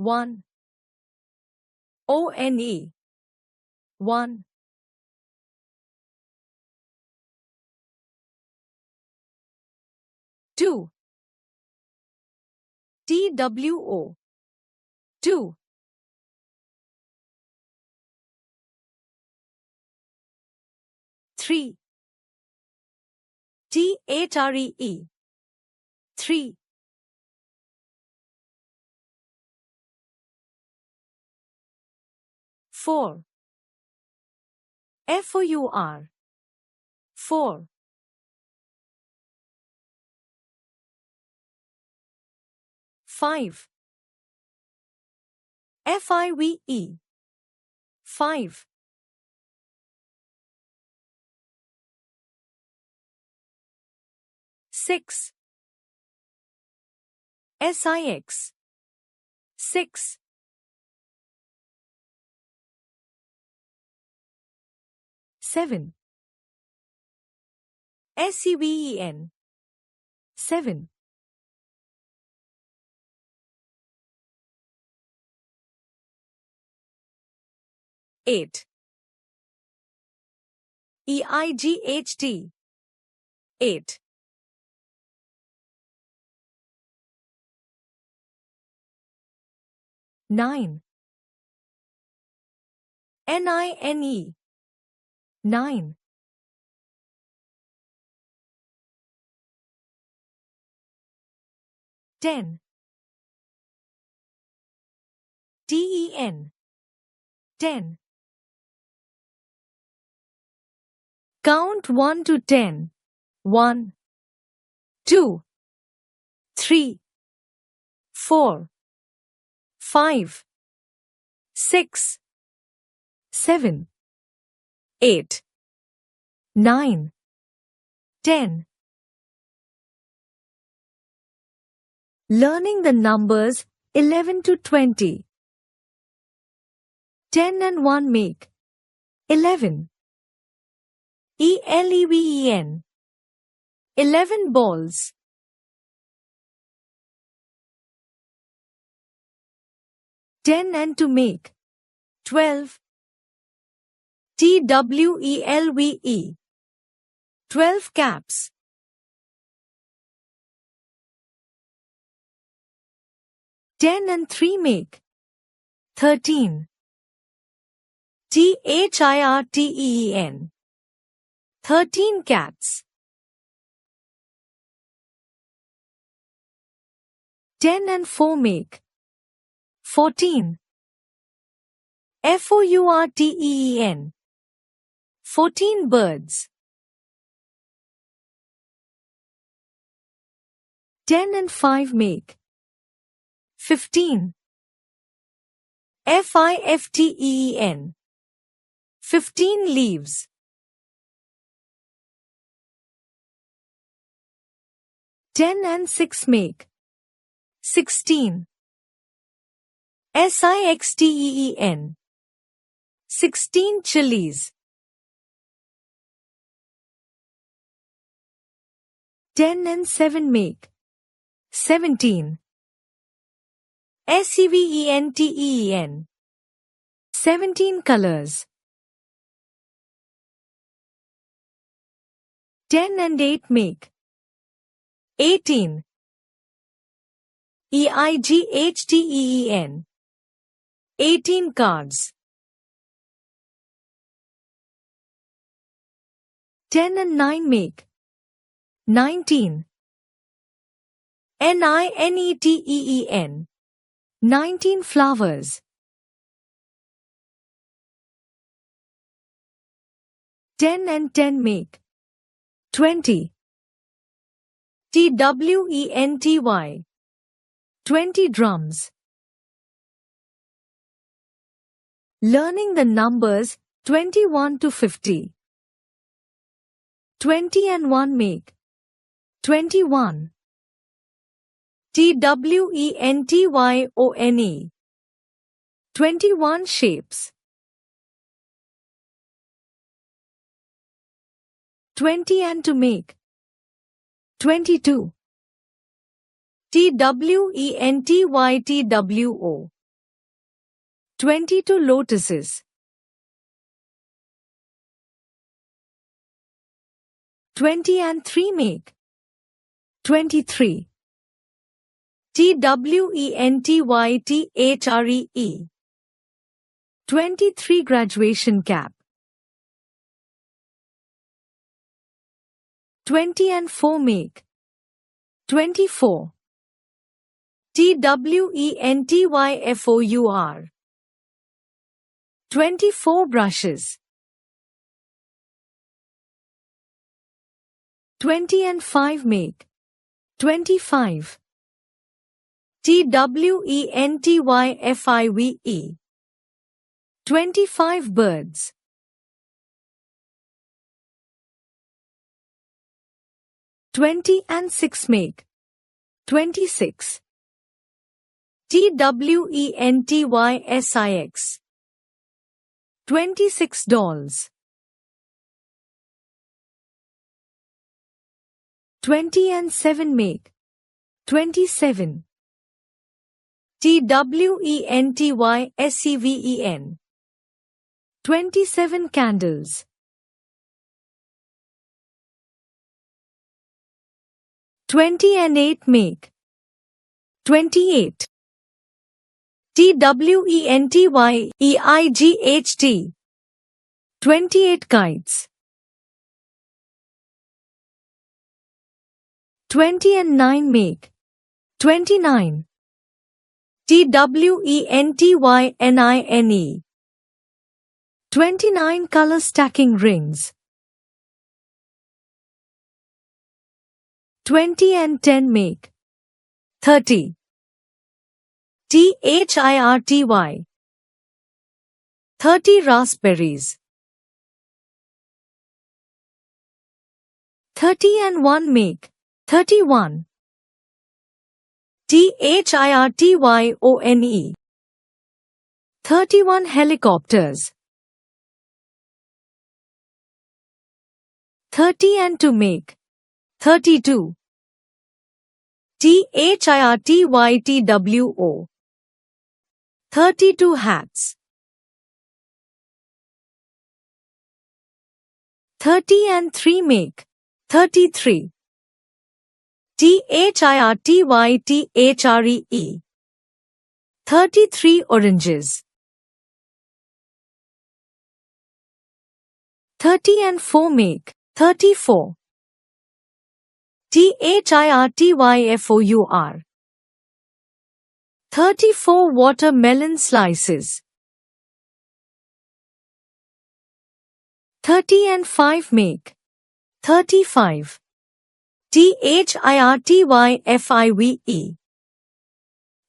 1. ONE. 1. 2. TWO. 2. 3. THREE. 3. 4. FOUR. 4. 5. FIVE. 5. 6. SIX. 6. 7. SEVEN. 7. 8. EIGHT. 8. 9. NINE. 9. 10. TEN. 10. Count 1 to 10. 1, 2, 3, 4, 5, 6, 7, 8, 9, 10. Learning the numbers 11 to 20. 10 and 1 make 11. ELEVEN. 11 balls. 10 and 2 make 12. TWELVE. 12 caps. 10 and 3 make 13. THIRTEN. 13 cats. 10 and 4 make 14. FOURTEN. 14 birds. 10 and 5 make 15. FIFTEN. 15 leaves. 10 and 6 make 16. SIXTEEN. 16 chilies. 10 and 7 make 17. SEVENTEN. 17 colors. 10 and 8 make 18. EIGHTEN. 18 cards. 10 and 9 make 19. NINETEN. 19 flowers. 10 and 10 make 20. TWENTY. 20 drums. Learning the numbers 21 to 50. 20 and 1 make 21. TWENTYONE. 21 shapes. 20 and 2 make 22. TWENTYTWO. 22 lotuses. 20 and 3 make 23. TWENTYTHREE. 23 graduation cap. 20 and 4 make 24. TWENTYFOUR. 24 brushes. 20 and 5 make 25. TWENTYFIVE. 25 birds. 20 and 6 make 26. TWENTYSIX. 26 dolls. 20 and 7 make 27. TWENTYSEVEN. 27 candles. 20 and 8 make 28. TWENTYEIGHT. 28 kites. 20 and 9 make 29. TWENTYNINE. 29 color stacking rings. 20 and 10 make 30. THIRTY. 30 raspberries. 30 and 1 make 31. THIRTYONE. 31 helicopters. 30 and 2 make 32. THIRTYTWO. 32 hats. 30 and 3 make 33. THIRTYTHREE. 33 oranges. 30 and 4 make 34. THIRTYFOUR. 34 watermelon slices. 30 and 5 make 35. THIRTYFIVE.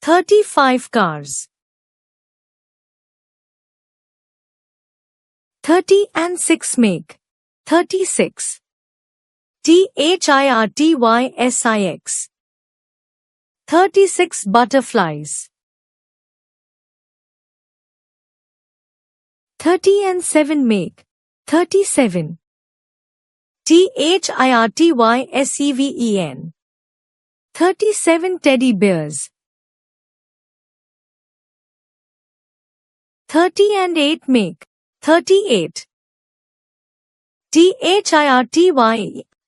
35 cars. 30 and 6 make 36. THIRTYSIX. 36 butterflies. 30 and 7 make 37. THIRTYSEVEN. 37 teddy bears. 30 and 8 make 38.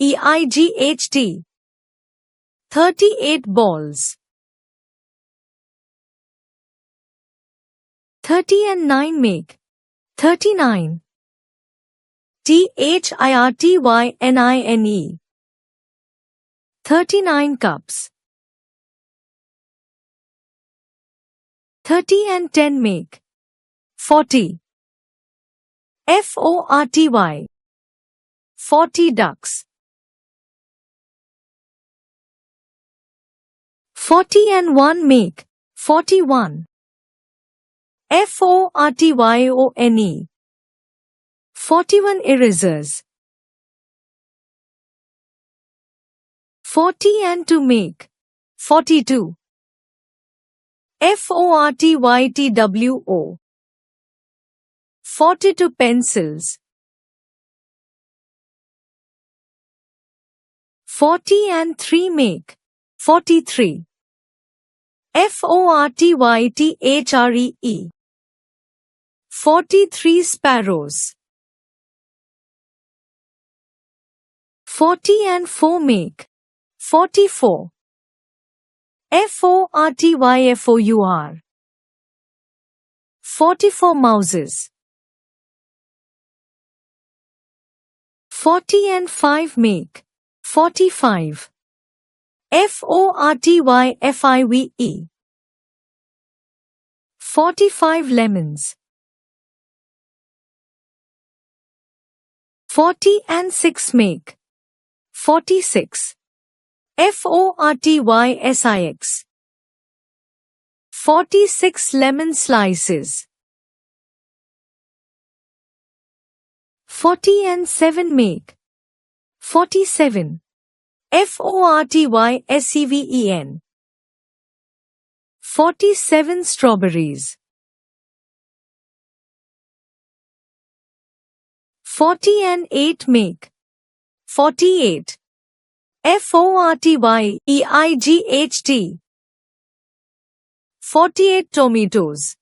THIRTYEIGHT. 38 balls. 30 and 9 make 39. THIRTYNINE. 39 cups. 30 and 10 make 40. FORTY. 40 ducks. 40 and 1 make 41. FORTYONE. 41 erasers. 40 and 2 make 42. FORTYTWO. 42 pencils. 40 and 3 make 43. FORTYTHREE. 43 sparrows. 40 and 4 make 44. FORTYFOUR. 44 mouses. 40 and 5 make 45. FORTYFIVE. 45 lemons. 40 and 6 make 46. FORTYSIX. 46 lemon slices. 40 and 7 make 47. FORTYSEVEN. 47 strawberries. 40 and 8 make 48. FORTYEIGHT. 48 tomatoes.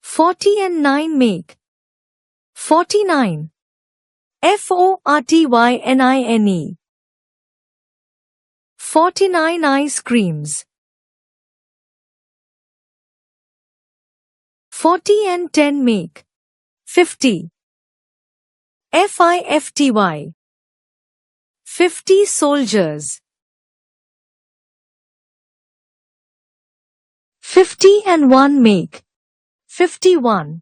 40 and 9 make 49. FORTYNINE. 49 ice creams. 40 and 10 make 50. FIFTY. 50 soldiers. 50 and 1 make 51.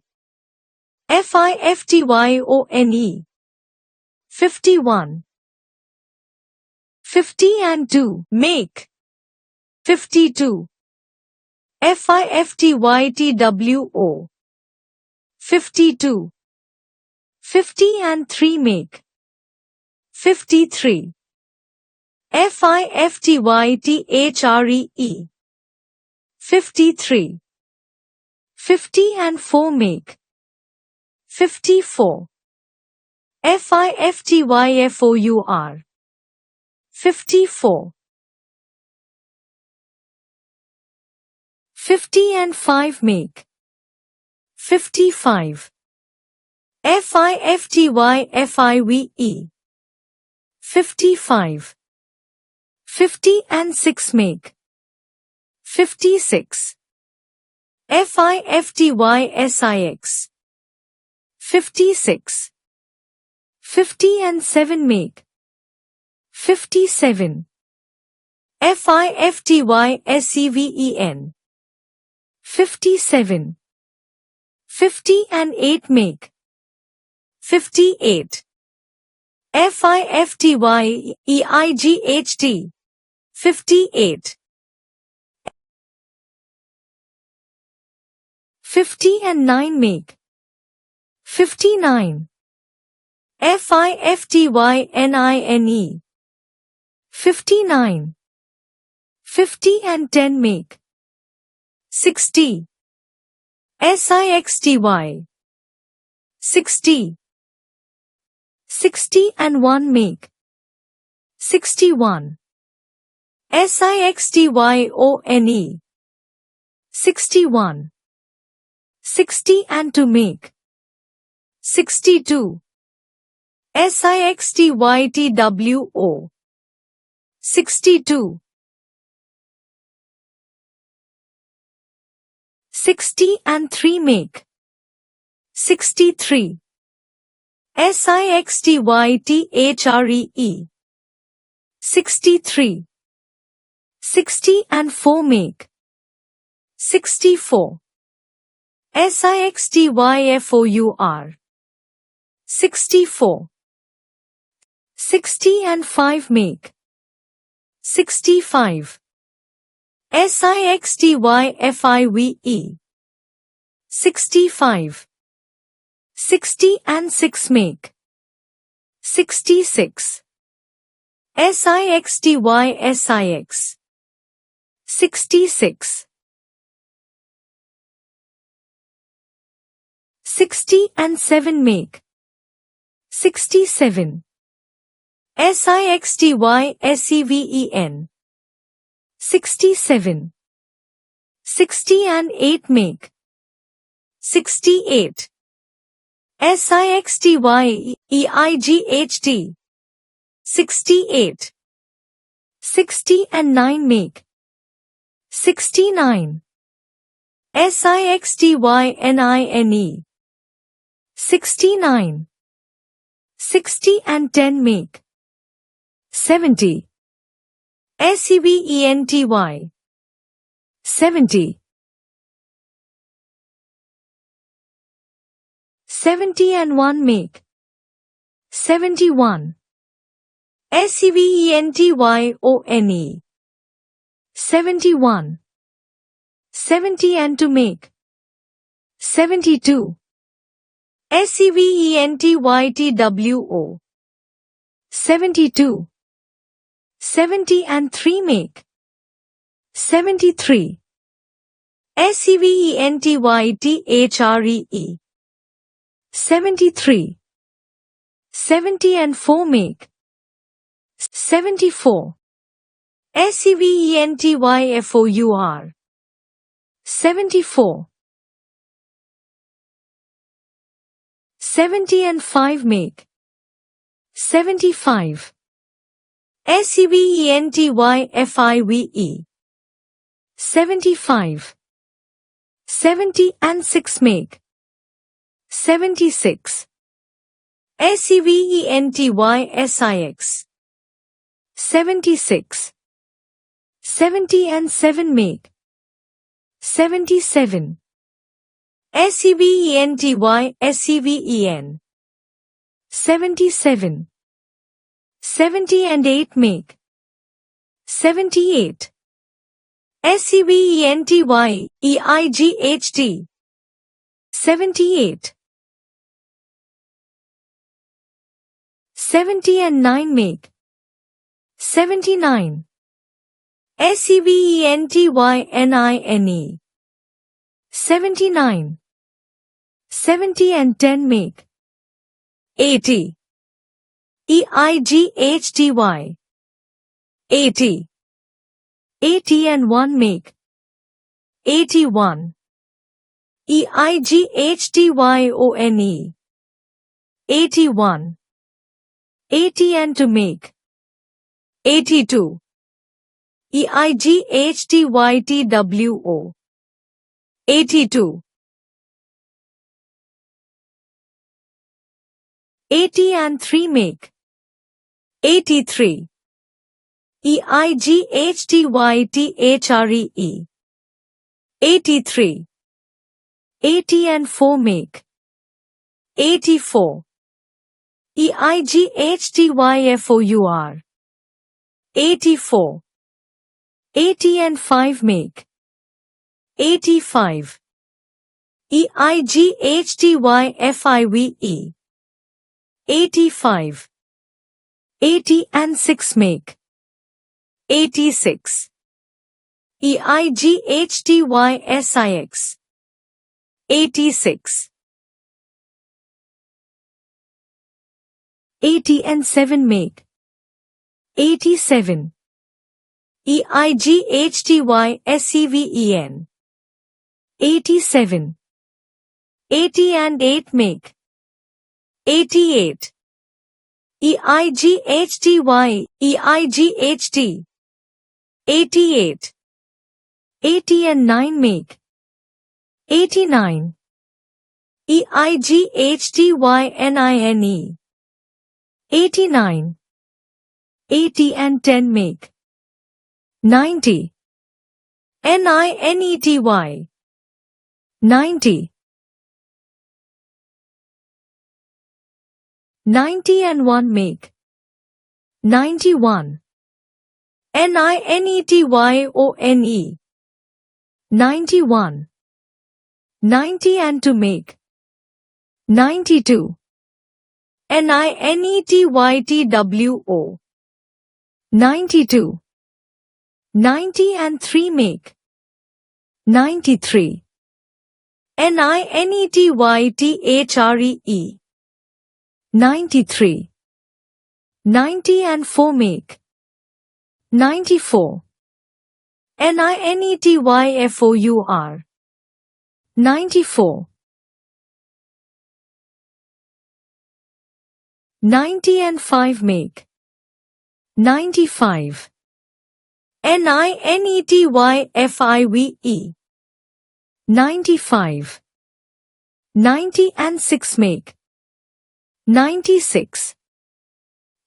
FIFTYONE. 51. 50 and 2 make 52. FIFTYTWO. 52. 50 and 3 make 53. FIFTYTHREE. 53. 50 and 4 make 54. FIFTYFOUR. 54. 50 and 5 make 55. FIFTYFIVE. 55. 50 and 6 make 56. FIFTYSIX. 56. 50 and 7 make 57. FIFTYSEVEN. 57. 50 and 8 make 58. FIFTYEIGHT. 58. 50 and 9 make 59. FIFTYNINE. 59. 50 and 10 make 60. SIXTY. 60. 60 and 1 make 61. SIXTYONE. 61. 60 and 2 make 62. SIXTYTWO. 62. 60 and 3 make 63. SIXTYTHREE. 63. 60 and 4 make 64. SIXTYFOUR. 64. 60 and 5 make 65. SIXTYFIVE. 65. 60 and 6 make 66. SIXTYSIX. 66. 60 and 7 make 67. SIXTYSEVEN. 67. 60 and 8 make 68. SIXTYEIGHT 68. 60 and 9 make 69. SIXTYNINE 69. 60 and 10 make 70. SEVENTY 70. 70 and 1 make 71. SEVENTYONE 71. 70 and 2 make 72. SEVENTYTWO 72. 70 and 3 make 73. SEVENTYTHREE 73. 70 and 4 make 74. SEVENTYFOUR 74. 70 and 5 make 75. SEVENTYFIVE 75. 70 and 6 make 76. SEVENTYSIX 76. 70 and 7 make 77. SEVENTYSEVEN 77. 70 and 8 make 78. SEVENTYEIGHT 78. 70 and 9 make 79. SEVENTYNINE 79. 70 and 10 make 80. EIGHTY 80. 80 and 1 make 81. EIGHTYONE 81. 80 and 2 make 82. EIGHTYTWO 82. 80 and 3 make 83. EIGHTYTHREE 83. 80 and 4 make 84. EIGHTYFOUR 84. 80 and 5 make 85. EIGHTYFIVE 85. 80 and 6 make 86. EIGHTYSIX 86. 80 and 7 make 87. EIGHTYSEVEN 87. 80 and 8 make 88. EIGHTY EIGHT 88. 80 and 9 make 89. EIGHTYNINE 89. 80 and 10 make 90. NINETY 90. 90 and 1 make 91. NINETYONE 91. 90 and 2 make 92. NINETYTWO 92. 90 and 3 make 93. NINETYTHREE 93. 90 and 4 make 94. NINETYFOUR. 94. 90 and 5 make 95. NINETYFIVE. 95. 90 and 6 make 96.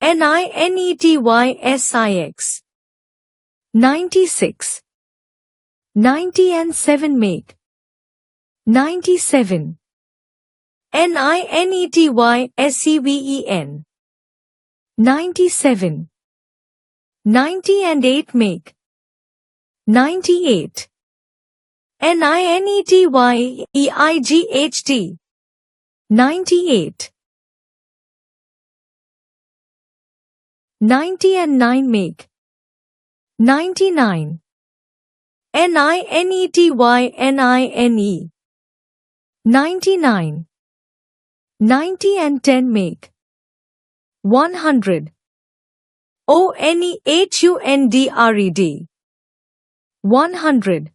NINETYSIX. 96. 90 and 7 make 97. NINETYSEVEN. 97. 90 and 8 make 98. NINETYEIGHT. 98. 90 and 9 make 99. NINETYNINE. 99. 90 and 10 make 100. ONEHUNDRED. 100.